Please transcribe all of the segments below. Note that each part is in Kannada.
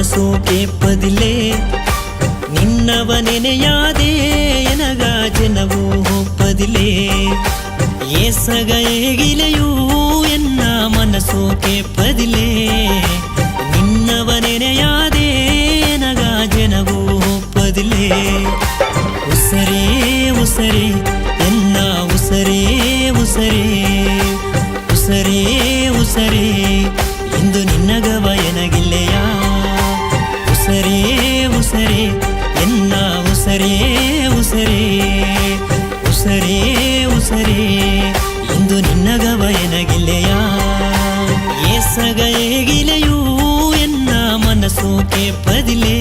ಮನಸ್ಸು ಕೇಪದಿಲೆ ನಿನ್ನವ ನೆನೆಯಾದೆ ಎನಗ ಜನವು ಒಪ್ಪದಿಲೆ ಏಸಗ ಏಗಿಲೆಯೂ ಎನ್ನ ಮನಸ್ಸು ಕೇಪದಿಲೆ ನಿನ್ನವ ನೆನೆಯಾದೆ ಎನಗ ಜನವು ಒಪ್ಪದಿಲೆ ಉಸರೇ ಉಸರೇ ಎನ್ನ ಉಸರೇ ಉಸರೇ ಉಸರೇ ಉಸರೇ ಇಂದು ನಿನ್ನಗವ ಎನಗಿಲ್ಲೆಯ ಉಸರೇ ಉಸರೇ ಎನ್ನ ಉಸರೇ ಉಸರೇ ಉಸರೇ ಉಸರೇ ಇಂದು ನಿನ್ನಗವ ಎನಗಿಲ್ಲೆಯ ಏಸಗ ಏಗಿಲೆಯೂ ಎನ್ನ ಮನಸ್ಸು ಕೇಪದಿಲೆ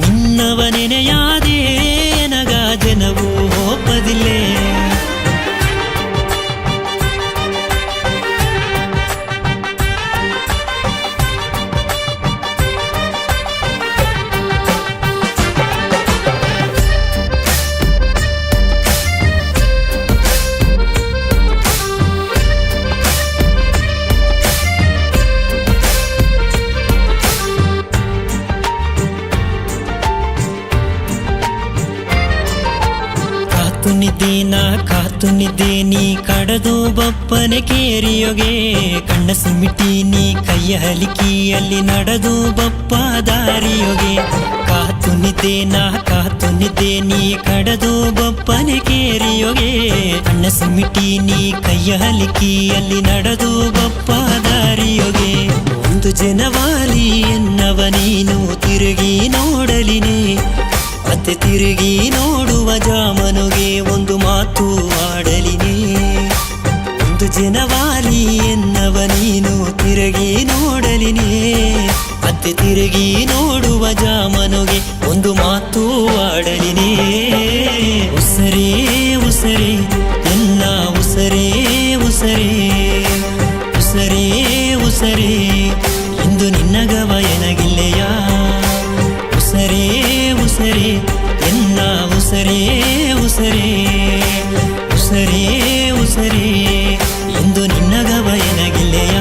ನಿನ್ನವ ನೆನೆಯಾದೆ ಎನಗ ಜನವು ಒಪ್ಪದಿಲೆ ಕಾತು ನಿದ್ದೆ ನೀ ಕಡದು ಬಪ್ಪನೆ ಕೇರಿಯೊಗೆ ಕಣ್ಣ ಸಿಮಿಟಿ ನೀ ಕೈಯ ಹಲಿಕಿಯಲ್ಲಿ ನಡೆದು ಬಪ್ಪ ದಾರಿಯೊಗೆ ಕಾತು ನಿದ್ದೆ ನೀ ಕಡದು ಬಪ್ಪನೆ ಕೇರಿಯೊಗೆ ಕಣ್ಣ ಸಿಮಿಟಿ ನೀ ಕೈಯ ಹಲಿಕಿಯಲ್ಲಿ ನಡೆದು ಬಪ್ಪ ದಾರಿಯೊಗೆ ಒಂದು ಜನವಾಲಿ ಎನ್ನವ ನೀನು ತಿರುಗಿ ನೋಡಲಿನೇ ಮತ್ತೆ ತಿರುಗಿ ನೋಡುವ ಜಾಮನುಗೆ ಒಂದು ಮಾತು ಆಡಲಿನೇ ಒಂದು ಜನವಾಲಿ ಎನ್ನವ ನೀನು ತಿರುಗಿ ನೋಡಲಿನೇ ಮತ್ತೆ ತಿರುಗಿ ನೋಡುವ ಜಾಮನುಗೆ ಒಂದು ಮಾತು ಆಡಲಿನೇ ಉಸರೇ ಉಸರೇ ಎನ್ನ ಉಸರೇ ಉಸರೇ ಉಸರೇ ಉಸರೇ ಇಂದು ನಿನ್ನಗವ ಎನಗಿಲ್ಲೆಯ ಉಸರೇ ಉಸರೇ ಎನ್ನ ಉಸರೇ ಉಸರೇ ಉಸರೇ ಉಸರೇ ಇಂದು ನಿನ್ನಗವ ಎನಗಿಲ್ಲೆಯ